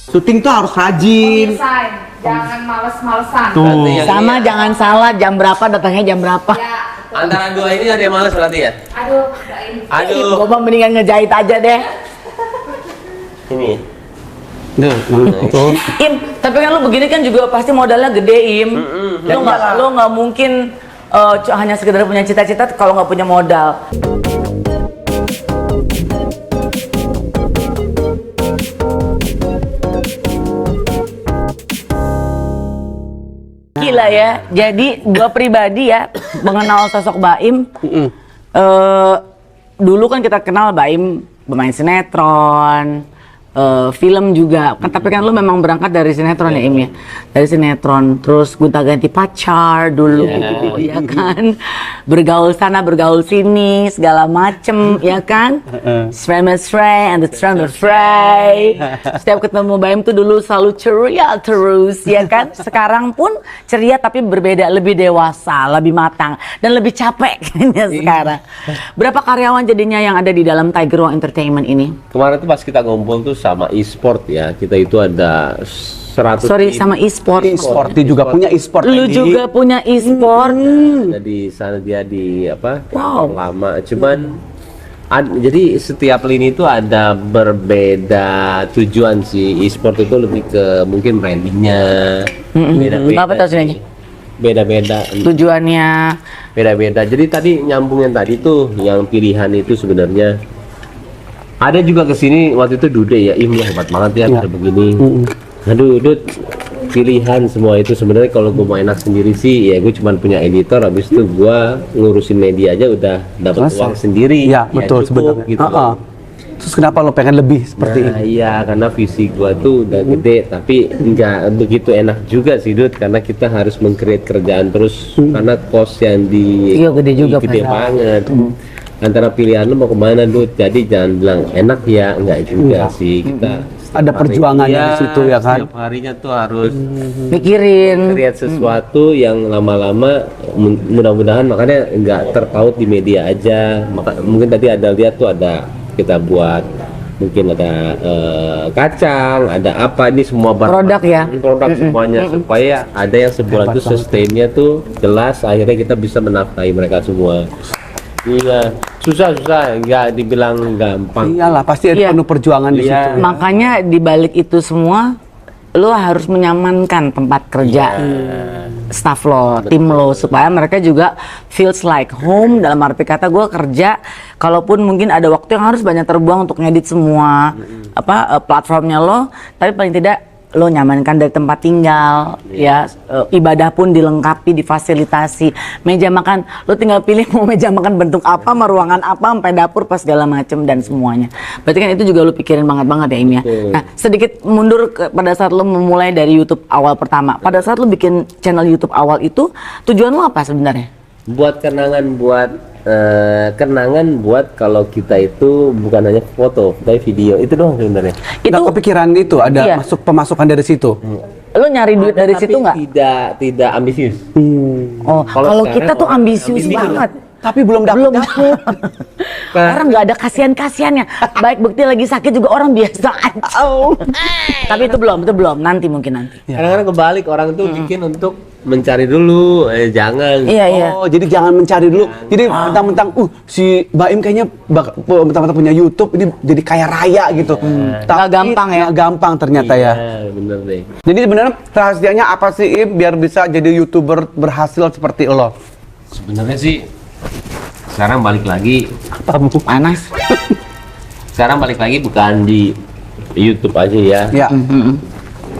Syuting tuh harus rajin. Desain, jangan males-malesan. Tuh. Sama jangan salah jam berapa datangnya jam berapa. Ya, betul. Antara dua ini ada yang males berarti ya? Aduh, udah ini. Aduh. Gua mah mendingan ngejahit aja deh. Ini. Tuh. Im, tapi kan lu begini kan juga pasti modalnya gede, Im. Lu nggak mungkin hanya sekedar punya cita-cita kalau nggak punya modal. Gila ya. Jadi gua pribadi ya mengenal sosok Baim. Dulu kan kita kenal Baim pemain sinetron, film juga. Tapi kan lu memang berangkat dari sinetron ya, Im ya. Dari sinetron, terus gonta-ganti pacar dulu, ya kan. Bergaul sana, bergaul sini, segala macem, ya kan. Mesra and the Mesra. Setiap ketemu Baim tuh dulu selalu ceria terus, ya kan. Sekarang pun ceria tapi berbeda, lebih dewasa, lebih matang, dan lebih capek kayaknya sekarang. Berapa karyawan jadinya yang ada di dalam Tiger One Entertainment ini? Kemarin tuh pas kita ngumpul tuh sama e-sport ya, kita itu ada 100 Sama e-sport. E-sport dia juga punya e-sport. Lu juga punya e-sport. ada di sana, dia di apa? Wow. Lama. Cuman jadi setiap lini itu ada berbeda tujuan sih. E-sport itu lebih ke mungkin brandingnya. Beda-beda. Apa tujuannya? Beda-beda. Tujuannya. Beda-beda. Jadi tadi nyambung yang tadi tuh, yang pilihan itu sebenarnya ada juga kesini waktu itu Dude ya, Im ya hebat banget ya, udah begini. Aduh, Dud, pilihan semua itu sebenarnya kalau gue mau enak sendiri sih, ya gue cuma punya editor, habis itu gue ngurusin media aja udah dapat uang sendiri. Iya, betul cukup, sebenarnya. gitu loh. Terus kenapa lo pengen lebih seperti Nah, ini? iya, karena visi gue tuh udah gede, tapi nggak begitu enak juga sih, Dud, karena kita harus meng-create kerjaan terus, karena cost yang Iya, gede juga, gede Pak. banget. Antara pilihan lo mau kemana, Dud, jadi jangan bilang enak ya, enggak juga sih, kita Ada perjuangan Iya, di situ ya kan? setiap harinya tuh harus Mikirin. create sesuatu yang lama-lama mudah-mudahan makanya nggak terpaut di media aja. Mungkin tadi ada lihat tuh ada kita buat mungkin ada kacang, ada apa, ini semua Produk ya? produk semuanya supaya ada yang sebulan tuh sustainnya tuh jelas, akhirnya kita bisa menafkahi mereka semua. Iya, susah nggak dibilang gampang. Iyalah, pasti ada Iya. penuh perjuangan di Iya. situ. Makanya di balik itu semua lo harus menyamankan tempat kerja staff lo, tim lo, supaya mereka juga feels like home. Dalam arti kata gue kerja, kalaupun mungkin ada waktu yang harus banyak terbuang untuk ngedit semua platformnya lo, tapi paling tidak lo nyamankan dari tempat tinggal, ya ibadah pun dilengkapi, difasilitasi, meja makan lo tinggal pilih mau meja makan bentuk apa, mau ruangan apa, sampai dapur pas segala macem dan semuanya. Berarti kan itu juga lo pikirin banget ya, Im ya. Nah, sedikit mundur pada saat lo memulai dari YouTube awal pertama, pada saat lo bikin channel YouTube awal itu tujuan lo apa sebenarnya? Buat kenangan buat kalau kita itu bukan hanya foto tapi video, itu doang sebenarnya. Nggak kepikiran itu ada Iya. pemasukan dari situ. Lo nyari duit dari Tapi situ nggak? tidak ambisius. Oh, kalau sekarang kita tuh orang ambisius banget. Tapi belum Belum dapet. Orang nggak ada kasihan-kasihannya. Baik bukti lagi sakit juga orang biasa aja. Tapi itu belum. Nanti mungkin nanti. Kadang-kadang kebalik, orang tuh bikin untuk mencari dulu, jangan. Iya. Oh, jadi jangan mencari dulu. Jadi mentang-mentang, si Baim kayaknya mentang-mentang punya YouTube, ini jadi kaya raya gitu. Nggak gampang ya? Nggak gampang ternyata ya. Iya, bener deh. Jadi sebenarnya rahasianya apa sih, Im, biar bisa jadi YouTuber berhasil seperti lo? Sebenarnya sih sekarang balik lagi, Panas. sekarang balik lagi bukan di YouTube aja ya. Ya.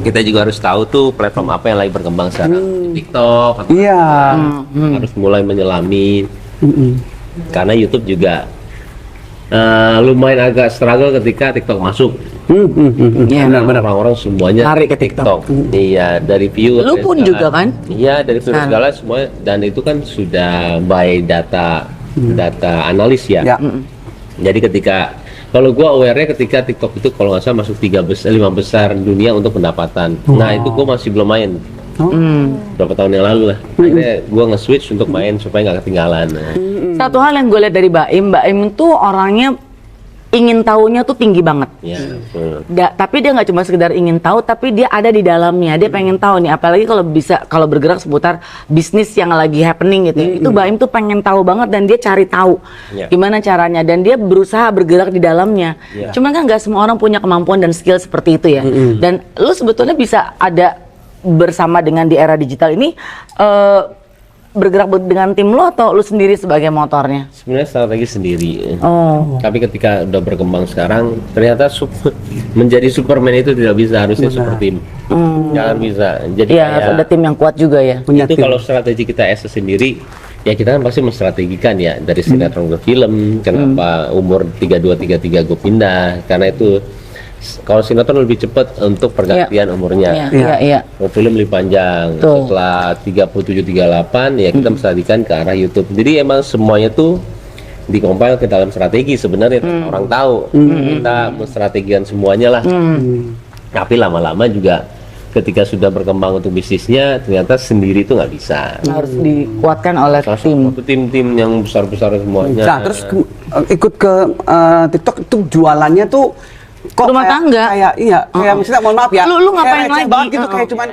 Kita juga harus tahu tuh platform apa yang lagi berkembang sekarang. TikTok atau Iya. harus mulai menyelami. Karena YouTube juga lumayan agak struggle ketika TikTok masuk. Iya, Benar-benar. Orang-orang semuanya Lari ke TikTok. Iya, dari view. Lu dari pun segala- juga kan? Iya, dari view Kan. segala semua, dan itu kan sudah by data analis ya. Ya. Jadi ketika kalau gua aware-nya ketika TikTok itu kalau nggak salah masuk 5 besar dunia untuk pendapatan. Nah, itu gua masih belum main. Berapa tahun yang lalu lah. Akhirnya gua nge-switch untuk main supaya nggak ketinggalan. Nah, Satu hal yang gue lihat dari Baim tuh orangnya ingin tahunya tuh tinggi banget. Ya, betul. Tapi dia nggak cuma sekedar ingin tahu, tapi dia ada di dalamnya. Dia pengen tahu nih, apalagi kalau bergerak seputar bisnis yang lagi happening gitu. Itu Baim tuh pengen tahu banget dan dia cari tahu gimana caranya dan dia berusaha bergerak di dalamnya. Cuman kan nggak semua orang punya kemampuan dan skill seperti itu ya. Dan lu sebetulnya bisa ada bersama dengan di era digital ini bergerak dengan tim lo atau lu sendiri sebagai motornya? Sebenarnya strategi sendiri. Oh. Tapi ketika udah berkembang sekarang, ternyata menjadi Superman itu tidak bisa, harusnya super tim. Jangan bisa. Jadi Iya, harus ada tim yang kuat juga ya. itu kalau strategi kita sendiri, ya kita kan pasti menstrategikan ya dari sinetron ke film. Kenapa umur 32-33 gue pindah? Karena itu kalau sinetron lebih cepat untuk pergantian umurnya. Iya. Kalau film lebih panjang. Betul. Setelah 37-38 ya kita menstrategikan ke arah YouTube. Jadi emang semuanya tuh dikompil ke dalam strategi sebenarnya orang tahu. Kita menstrategikan semuanya lah. Tapi lama-lama juga ketika sudah berkembang untuk bisnisnya ternyata sendiri itu nggak bisa. Harus dikuatkan oleh tim. Itu tim-tim yang besar-besar semuanya. Nah, terus ikut ke TikTok itu jualannya tuh kok Rumah tangga. kayak misalnya mohon maaf ya. Lu ngapain kayak receh lagi? banget gitu kayak cuman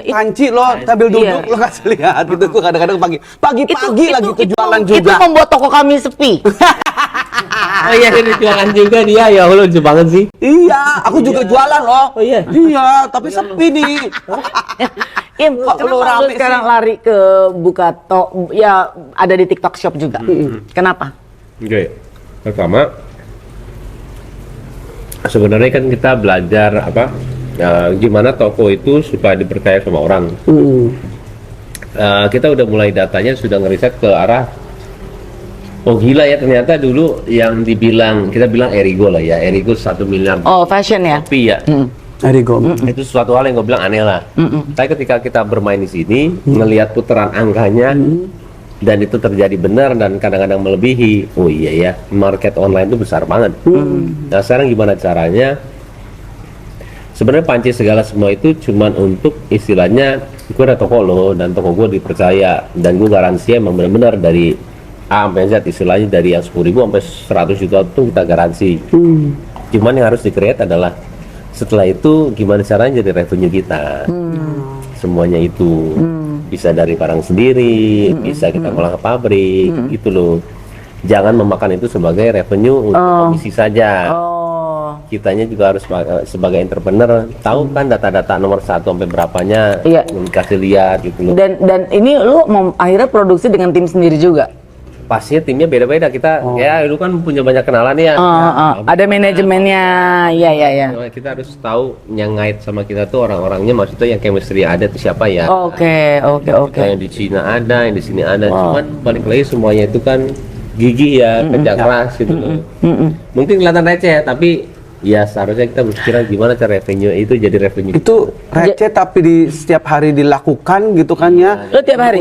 panci lo sambil duduk Iya. lo kasih lihat gitu. Gua kadang-kadang pagi-pagi lagi tuh jualan Itu juga. membuat toko kami sepi. Oh iya, ini jualan juga dia. Ya Allah, lucu banget sih. Iya, aku juga jualan loh. Oh iya. Iya, tapi sepi nih. Im, Kok lu kenapa lu rame sekarang sih? lari ke buka ya ada di TikTok Shop juga? Kenapa? Oke. Pertama, sebenarnya kan kita belajar gimana toko itu supaya dipercaya sama orang. Kita udah mulai datanya sudah ngeriset ke arah gila ya, ternyata dulu yang kita bilang Erigo lah ya, Erigo 1 miliar Oh, fashion ya? kopi ya. Arigo. Itu suatu hal yang gue bilang aneh lah. Tapi ketika kita bermain di sini, ngelihat putaran angkanya, dan itu terjadi benar dan kadang-kadang melebihi. Oh iya ya, market online itu besar banget. Nah sekarang gimana caranya? Sebenarnya panci segala semua itu cuman untuk istilahnya, gue ada toko lo dan toko gue dipercaya dan gue garansi emang benar-benar dari A sampai Z, istilahnya dari yang 10.000 sampai 100 juta itu kita garansi. Cuman yang harus di-create adalah setelah itu gimana caranya jadi revenue kita. Semuanya itu bisa dari barang sendiri, bisa kita ngolah ke pabrik, gitu loh. Jangan memakan itu sebagai revenue untuk komisi saja. Kitanya juga harus sebagai entrepreneur tahu kan data-data nomor 1 sampai berapanya, Iya. dikasih lihat gitu loh. Dan ini lu akhirnya produksi dengan tim sendiri juga? Pastinya timnya beda-beda. Kita ya lu kan punya banyak kenalan ya. Ada manajemennya, ya. Kita harus tahu yang ngait sama kita tuh orang-orangnya, maksudnya yang chemistry ada tuh siapa ya. Oke. Yang di Cina ada, yang di sini ada. Cuman balik lagi semuanya itu kan gigih ya, kerja keras gitu loh. Mungkin kelihatan receh, tapi ya seharusnya kita berpikir gimana cara revenue itu jadi revenue. Itu receh tapi di setiap hari dilakukan gitu kan ya. Lu tiap hari?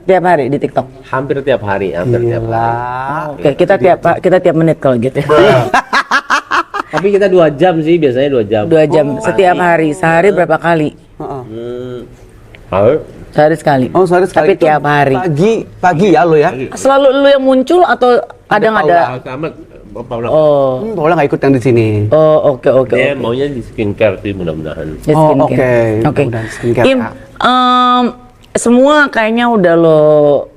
Tiap hari di TikTok? Hampir tiap hari. Oke, kita tiap menit kalau gitu. Tapi kita 2 jam sih, biasanya 2 jam. 2 jam setiap hari. Sehari berapa kali? Sehari sekali. Oh, sehari sekali. Tapi Itu tiap hari. Pagi ya lo ya. Selalu lu yang muncul atau ada nggak ada? Oh, Paula nggak ikut yang di sini. oke. Dia maunya di skincare sih mudah-mudahan. Ya, skincare. oke. Mudah-mudahan skincare. Im, semua kayaknya udah lo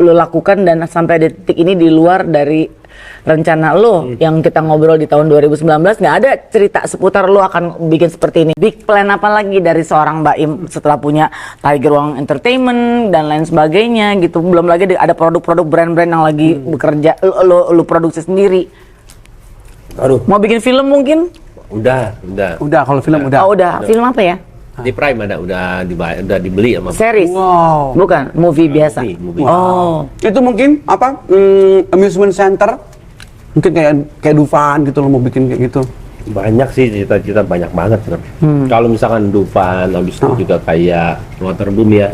lakukan dan sampai detik ini di luar dari rencana lo yang kita ngobrol di tahun 2019 nggak ada cerita seputar lo akan bikin seperti ini. Big plan apa lagi dari seorang Mbak Im setelah punya Tiger Wang Entertainment dan lain sebagainya gitu. Belum lagi ada produk-produk brand-brand yang lagi bekerja lo produksi sendiri. Aduh. Mau bikin film mungkin? Udah. Udah kalau film udah. Oh udah. Film apa ya? Di Prime ada, udah dibeli sama. Series? Wow. Bukan, movie biasa. Movie. Oh. Itu mungkin apa? Amusement center. Mungkin kayak Dufan gitu lo mau bikin kayak gitu. Banyak sih cita-cita, banyak banget. Kalau misalkan Dufan, habis itu juga kayak Waterboom ya.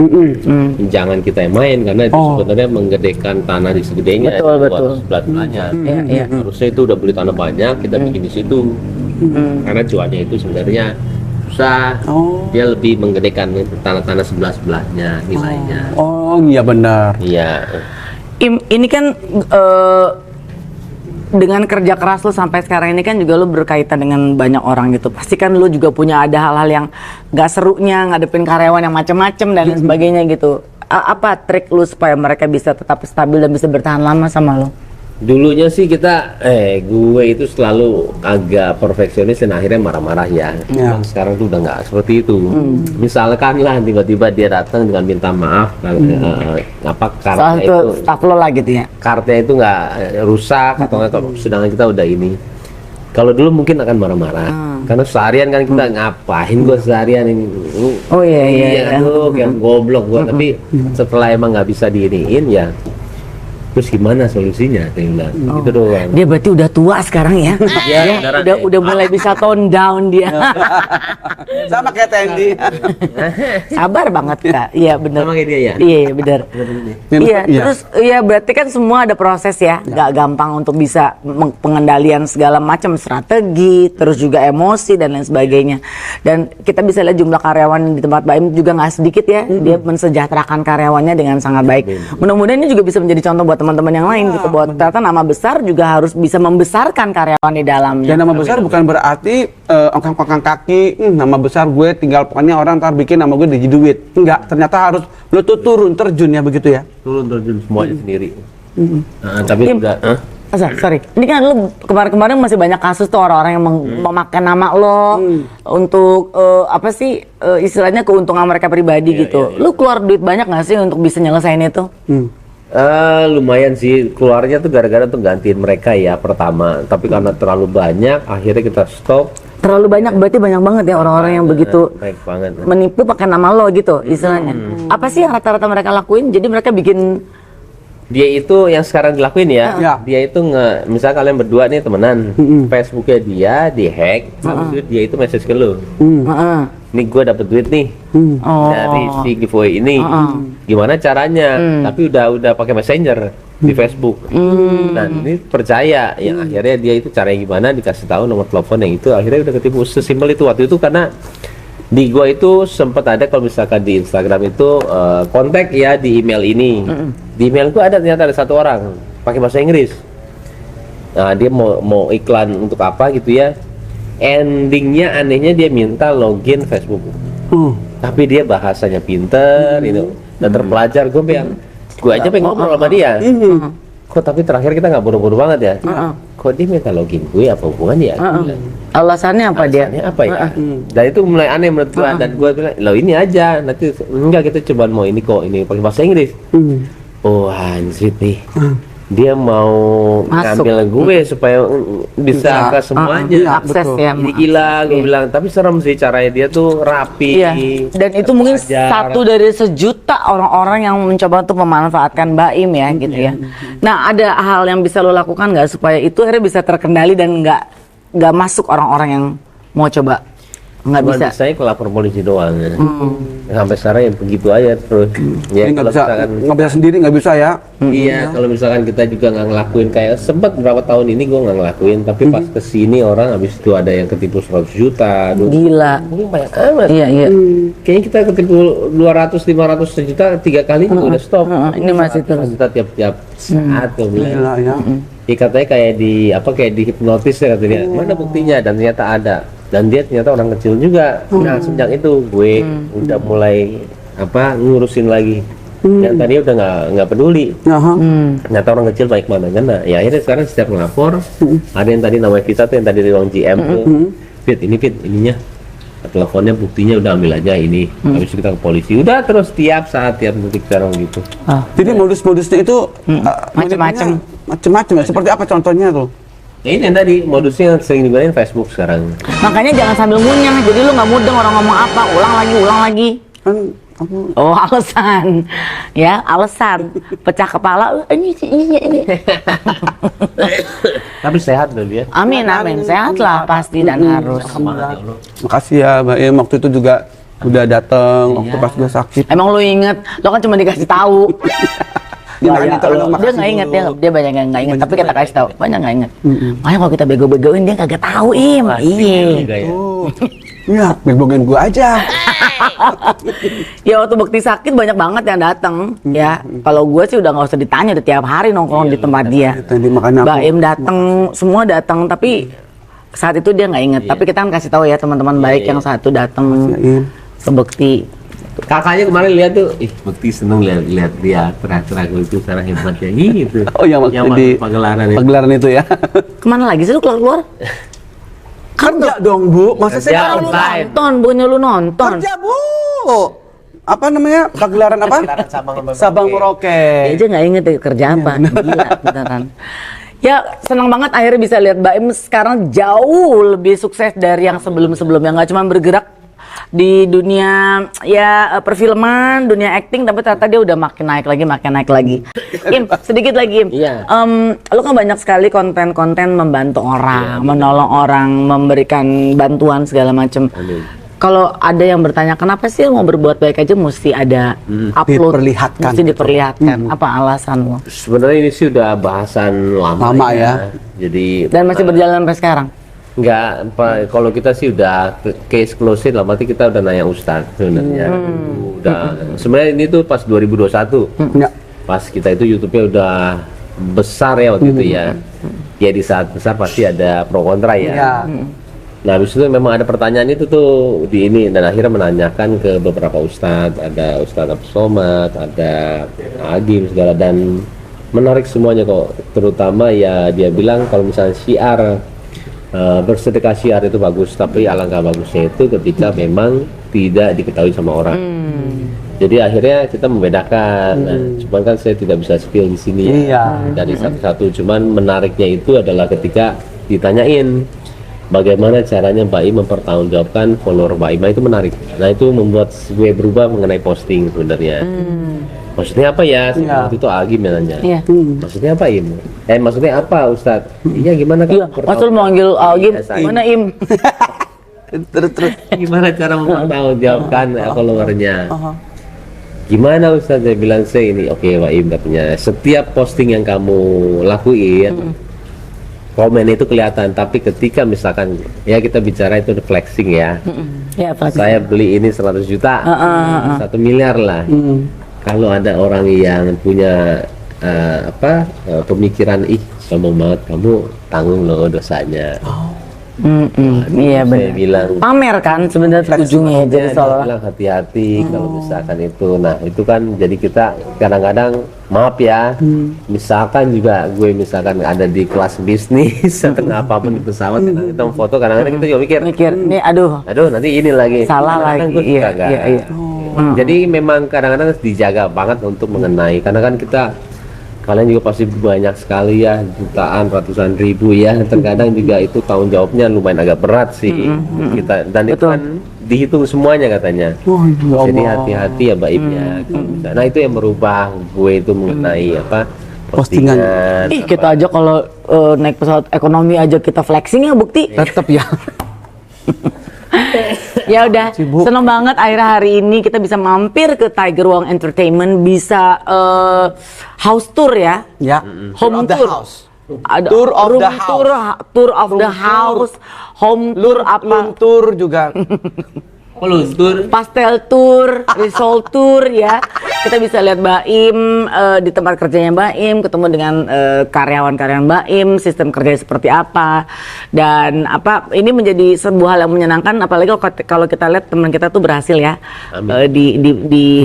Jangan kita yang main karena itu sebenarnya menggedekan tanah di segedenya. Betul. Sebelah-sebelahnya. Iya. Harusnya itu udah beli tanah banyak, kita bikin di situ. Karena cuannya itu sebenarnya susah. Dia lebih menggedekan tanah-tanah sebelah-sebelahnya nilainya. Oh iya benar. Iya. Ini kan dengan kerja keras lu sampai sekarang ini kan juga lu berkaitan dengan banyak orang gitu. Pasti kan lu juga punya ada hal-hal yang gak serunya ngadepin karyawan yang macem-macem dan lain sebagainya gitu. Apa trik lu supaya mereka bisa tetap stabil dan bisa bertahan lama sama lu? Dulunya sih gue itu selalu agak perfeksionis dan akhirnya marah-marah ya. Cuman sekarang tuh udah nggak seperti itu. Misalkan lah tiba-tiba dia datang dengan minta maaf, Soal karena itu itu staff lo lah gitu ya. kartnya itu nggak rusak atau nggak, sedangkan kita udah ini. Kalau dulu mungkin akan marah-marah, karena seharian kan kita ngapain gue seharian ini. Oh iya. Lu kayak goblok gue, tapi setelah emang nggak bisa diiniin ya. Terus gimana solusinya? Dia bilang gitu doang. Dia berarti udah tua sekarang ya. Udah mulai bisa tone down dia. Sama kayak Tendi. Sabar banget Kak. Iya benar. Sama kayak dia ya? Iya benar. Iya, terus ya berarti kan semua ada proses ya. Gak gampang untuk bisa pengendalian segala macam strategi, terus juga emosi dan lain sebagainya. Dan kita bisa lihat jumlah karyawan di tempat Baim juga nggak sedikit ya. Dia mensejahterakan karyawannya dengan sangat baik. Mudah-mudahan ini juga bisa menjadi contoh buat teman-teman yang lain gitu, bahwa ternyata nama besar juga harus bisa membesarkan karyawan di dalamnya. Dan nama besar bukan berarti ongkang-ongkang kaki, nama besar gue tinggal pokoknya orang ntar bikin nama gue jadi duit. Enggak, ternyata harus lu tuh turun terjun ya begitu ya. Turun terjun semuanya sendiri. Tapi juga Sorry, ini kan lu kemarin-kemarin masih banyak kasus tuh orang-orang yang memakai nama lo untuk apa sih istilahnya keuntungan mereka pribadi gitu. Lu keluar duit banyak nggak sih untuk bisa nyelesain itu? lumayan sih, keluarnya tuh gara-gara tuh gantiin mereka ya pertama, tapi karena terlalu banyak akhirnya kita stop. Terlalu banyak berarti banyak banget ya orang-orang yang begitu Baik banget. menipu pakai nama lo gitu istilahnya. Apa sih yang rata-rata mereka lakuin? Jadi mereka bikin Dia itu yang sekarang dilakuin ya, Ya. dia itu misalnya kalian berdua nih temenan, Facebooknya dia dihack, habis itu dia itu message ke lu, nih gue dapet duit nih dari si giveaway ini, gimana caranya? Tapi udah pakai messenger di Facebook. Nah ini percaya, yang akhirnya dia itu caranya gimana, dikasih tahu nomor telepon yang itu, akhirnya udah ketipu. Sesimpel itu waktu itu, karena di gua itu sempat ada kalau misalkan di Instagram itu kontak ya di email ini. Di email gua ternyata ada satu orang pakai bahasa Inggris. Nah, dia mau iklan untuk apa gitu ya. Endingnya anehnya dia minta login Facebook. Tapi dia bahasanya pinter itu dan terpelajar. Gua aja pengen ngobrol sama dia. Kok tapi terakhir kita nggak buru-buru banget ya. Kok dia minta login gue, apa hubungannya ya? Alasannya apa dia? Alasannya apa ya? Dan itu mulai aneh menurut gua, dan gua bilang, "Loh ini aja, nanti enggak, kita coba mau ini kok, ini pakai bahasa Inggris." Oh anjir nih. Dia mau Masuk. ngambil gue supaya bisa ke semuanya. Akses ya. Ini gila, gue bilang. Tapi serem sih caranya, dia tuh rapi. Iya. Dan itu mungkin Ajar. satu dari sejuta orang-orang yang mencoba untuk memanfaatkan Baim ya gitu ya. Nah, ada hal yang bisa lo lakukan nggak supaya itu akhirnya bisa terkendali dan nggak masuk orang-orang yang mau coba nggak Cuman bisa. saya ke lapor polisi doang ya. Sampai sekarang ya begitu aja terus. Ya, Jadi nggak kalau bisa misalkan- nggak bisa sendiri, nggak bisa ya. Iya, kalau misalkan kita juga nggak ngelakuin, kayak sempat berapa tahun ini gue nggak ngelakuin, tapi pas kesini orang habis itu ada yang ketipu 100 juta, Gila. mungkin banyak amat. Iya iya. Kayaknya kita ketipu 200, 500 juta 3 kali juga udah stop. Ini masih terus. Juta tiap saat gue bilang. Gila ya. Ya, katanya kayak di hipnotis ya katanya. Mana buktinya? Dan ternyata ada. Dan dia ternyata orang kecil juga. Nah sejak itu gue udah mulai ngurusin lagi. Yang tadi udah nggak peduli. Aha. Ternyata orang kecil baik mana kan. Nah, ya akhirnya sekarang setiap ngelapor, ada yang tadi namanya Vita tuh, yang tadi di ruang GM tuh, Fit ininya teleponnya, buktinya udah ambil aja ini. Habis itu kita ke polisi. Udah terus tiap saat, tiap detik sekarang gitu. Jadi modus-modusnya itu Macem-macem. macam-macam ya. Seperti apa contohnya tuh? Ya ini yang tadi modusnya yang sering digunain Facebook sekarang. Makanya jangan sambil ngunyah. Jadi lu nggak mudeng orang ngomong apa, ulang lagi. Kan apa? Oh alasan, ya alasan pecah kepala. Ini. Tapi sehat loh dia. Amin amin, sehat lah pasti dan harus. Makasih ya Mbak Im, waktu itu juga udah datang waktu pas gue sakit. Emang lu inget, lo kan cuma dikasih tahu. Dia nggak Banyak inget, lo. makasih Dia nggak inget, dulu. dia banyak yang nggak inget. Tapi kita kasih tahu, banyak nggak inget. Makanya kalau kita bego-begoin dia kagak tahu im. Iya. Juga ya. Iya, beg-began gue aja. Ya waktu Bekti sakit banyak banget yang datang ya. Kalau gue sih udah nggak usah ditanya, udah tiap hari nongkrong di tempat dia. Tadi makanya Mbak Im datang, semua datang, tapi saat itu dia nggak inget. Tapi kita kan kasih tahu ya teman-teman baik yang satu datang Im. ke Bekti. Kakaknya kemarin lihat tuh, Bekti seneng lihat dia teriak-teriak itu karena hebatnya gitu. Oh yang waktu Yang di pagelaran itu. pagelaran itu ya. Kemana lagi sih lu keluar-keluar? Kerja dong Bu, masa Kerja. saya Kan lu online. nonton, bukannya lu nonton. kerja Bu. Apa namanya pagelaran apa? Sabang Merauke. Dia aja nggak inget ya, kerja apa. Gila beneran. Ya senang banget akhirnya bisa lihat Mbak Im sekarang jauh lebih sukses dari yang sebelum-sebelumnya. Nggak cuma bergerak di dunia ya perfilman, dunia acting, tapi ternyata dia udah makin naik lagi. Im, sedikit lagi Im. Iya. Lu kan banyak sekali konten-konten membantu orang, menolong orang, memberikan bantuan segala macam. Amin. Kalau ada yang bertanya kenapa sih mau berbuat baik aja mesti ada upload, Diperlihatkan. mesti diperlihatkan. Apa alasan lo? Sebenarnya ini sih udah bahasan lama, Lama ya. Jadi Dan masih berjalan sampai sekarang. enggak, kalau kita sih udah case close lah, berarti kita udah nanya Ustadz sebenarnya. Udah sebenarnya ini tuh pas 2021. Ya. Pas kita itu YouTube-nya udah besar ya waktu itu ya. Ya di saat besar pasti ada pro kontra ya. Ya. Nah habis itu memang ada pertanyaan itu tuh di ini, dan akhirnya menanyakan ke beberapa ustadz, ada Ustadz Abdul Somad, ada Agim segala, dan menarik semuanya kok. Terutama ya dia bilang kalau misalnya syiar bersedekah syiar itu bagus, tapi alangkah bagusnya itu ketika memang tidak diketahui sama orang. Jadi akhirnya kita membedakan. Nah, cuman kan saya tidak bisa spill di sini ya Iya. dari satu-satu. Cuman menariknya itu adalah ketika ditanyain bagaimana caranya Mbak Im mempertanggungjawabkan follower Mbak Im, itu menarik. Nah itu membuat gue berubah mengenai posting sebenarnya. Maksudnya apa ya? Iya. Waktu itu Agim yang nanya. Iya. Maksudnya apa Im? Maksudnya apa Ustadz? Iya gimana kan? Iya, Mas lu mau manggil Agim, Iya, saya. mana Im? Terus. Gimana cara mempertanggungjawabkan followernya? Gimana Ustadz? Saya bilang saya ini, oke Mbak Im katanya, setiap posting yang kamu lakuin, komen itu kelihatan, tapi ketika misalkan ya kita bicara itu flexing ya, Ya, Pak. saya beli ini 100 juta, 1 miliar lah. Kalau ada orang yang punya pemikiran, sombong banget, kamu tanggung loh dosanya. Iya Saya benar. bilang Pamer kan sebenarnya ujungnya jadi dia seolah. bilang hati-hati kalau misalkan itu. Nah itu kan jadi kita kadang-kadang maaf ya, misalkan juga gue misalkan ada di kelas bisnis atau apapun di pesawat, kadang kita mau foto, kadang-kadang kita juga mikir, Nih aduh, nanti ini lagi salah Kadang-kadang lagi. gue Iya, suka, kan? iya, iya. Jadi memang kadang-kadang harus dijaga banget untuk mengenai, karena kan kita, kalian juga pasti banyak sekali ya, jutaan, ratusan ribu ya, terkadang juga itu tanggung jawabnya lumayan agak berat sih kita, dan itu Betul. kan dihitung semuanya katanya. Oh, ya Jadi Allah. hati-hati ya Mbak Im ya. Nah itu yang merubah gue itu mengenai apa Postingan. Ih kita aja kalau naik pesawat ekonomi aja kita flexing ya bukti. Tetap ya. Ya udah, Sibuk. seneng banget akhirnya hari ini kita bisa mampir ke Tiger Wong Entertainment, bisa house tour ya, Ya. home Tour of the tour. house. Ada Tour of room the house. tour of the Room house, home tour apa? Luntur juga. peluntur. Pastel tour, resort tour ya. Kita bisa lihat Mbak Im di tempat kerjanya Mbak Im, ketemu dengan karyawan-karyawan Mbak Im, sistem kerjanya seperti apa. Dan ini menjadi sebuah hal yang menyenangkan, apalagi kalau kita lihat teman kita tuh berhasil ya di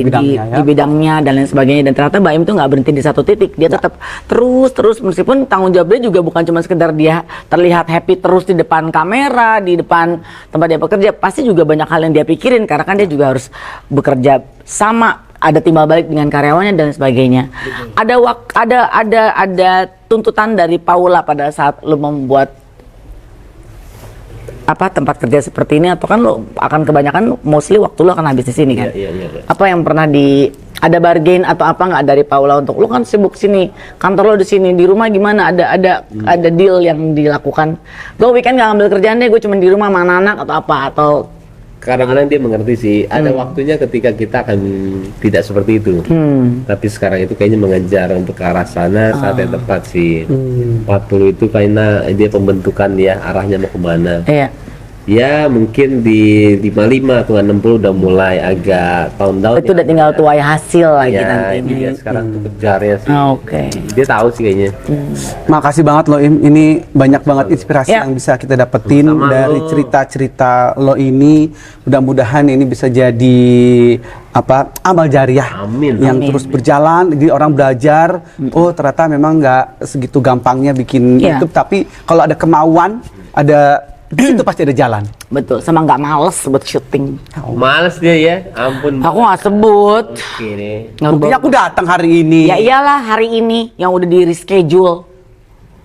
bidangnya, ya. bidangnya dan lain sebagainya. Dan ternyata Mbak Im tuh nggak berhenti di satu titik, dia tetap terus meskipun tanggung jawabnya juga bukan cuma sekedar dia terlihat happy terus di depan kamera, di depan tempat dia bekerja, pasti juga banyak hal yang dia pikirin karena kan dia juga harus bekerja sama, ada timbal balik dengan karyawannya dan sebagainya. Ada tuntutan dari Paula pada saat lu membuat tempat kerja seperti ini, atau kan lu akan kebanyakan mostly waktu lu akan habis di sini kan? Iya. Apa yang pernah ada bargain atau apa nggak dari Paula untuk lu kan sibuk sini, kantor lo di sini, di rumah gimana? Ada deal yang dilakukan? Gue weekend nggak ngambil kerjaan deh, gue cuma di rumah sama anak atau apa, atau Kadang-kadang dia mengerti sih, ada waktunya ketika kita akan tidak seperti itu. Tapi sekarang itu kayaknya mengejar untuk ke arah sana saat yang tepat sih. 40 itu karena dia pembentukan ya, arahnya mau kemana. iya. Ya mungkin di 55 atau 60 udah mulai agak down. Itu udah tinggal tuai hasil lagi ya, nanti. dia sekarang tuh kejarnya sih. Oke. Dia tahu sih kayaknya. Makasih banget lo Im, ini banyak banget inspirasi Ya. yang bisa kita dapetin Sama dari lo. cerita-cerita lo ini. Mudah-mudahan ini bisa jadi amal jariah Amin. yang Amin. terus berjalan. Jadi orang belajar, oh ternyata memang nggak segitu gampangnya bikin Ya. YouTube, tapi kalau ada kemauan, ada itu pasti ada jalan. Betul, sama nggak males buat syuting. Males dia ya, ampun. Aku nggak sebut. Oke deh. Buktinya aku datang hari ini. Ya iyalah hari ini yang udah di reschedule.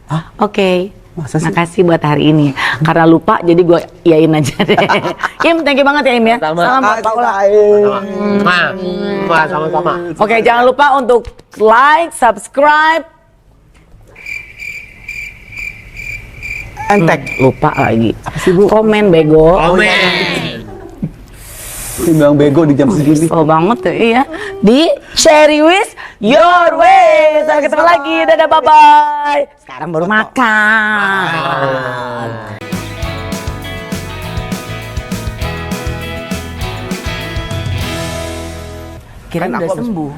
Hah? Oke. Masa sih? Makasih buat hari ini. Karena lupa jadi gue iyain aja deh. Im, thank you banget ya Im ya. Sama. Salam buat Paula. Sama-sama. Oke, jangan lupa untuk like, subscribe, Entek. lupa lagi. sih, Bu? Komen bego. Amin. Timbang bego di jam segini. Kesel banget ya, iya. Di Cherry Wish Your Way. Sampai ketemu lagi. Dadah, bye-bye. Sekarang baru makan. Kirain Kan udah aku habis- sembuh.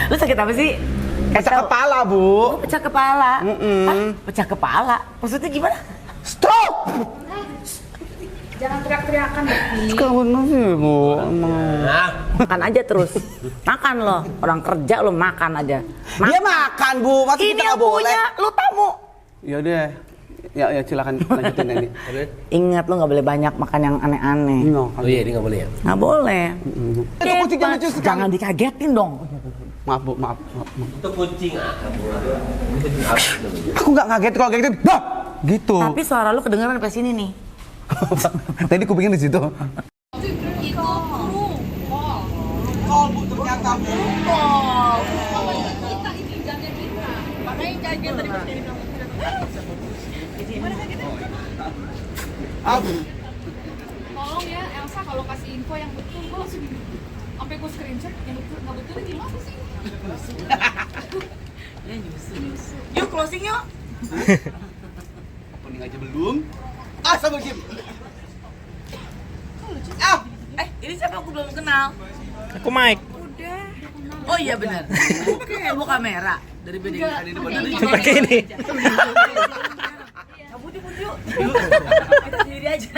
Lu sakit apa sih? Pecah kepala, Bu. Pecah kepala. Hah? Pecah kepala? Maksudnya gimana? Stroke. Jangan teriak-teriakan Deki. Kamu sih, Bu. Makan aja terus. Makan loh. Orang kerja lo makan aja. Dia makan, Bu. Masa Ini kita yang nggak boleh? punya, lu tamu. Ya udah. Ya silakan lanjutin ini. Ingat lu nggak boleh banyak makan yang aneh-aneh. No, Oh iya, ini nggak boleh ya. Nggak boleh. Itu kucingnya lucu sekali. Jangan dikagetin dong. Maaf, Bu. Maaf. Itu kucing. Aku nggak ngaget kalau kayak gitu. Dah. Gitu. Tapi suara lu kedengeran sampai sini nih. Tadi kupingin di situ. Itu burung. Oh, Bu, ternyata Bu. Kita ini jaga kita. Makanya jaga tadi pas dari kamu. Tolong ya Elsa kalau kasih info yang betul gue langsung sampai gue screenshot yang betul nggak betul gimana sih? Yuk closing yuk. Opening aja belum. Sama game. Ini siapa aku belum kenal? Aku Mike. Oh iya benar. Oke, bu kamera dari BDI. Pakai ini. Cabut yuk. Kita sendiri aja.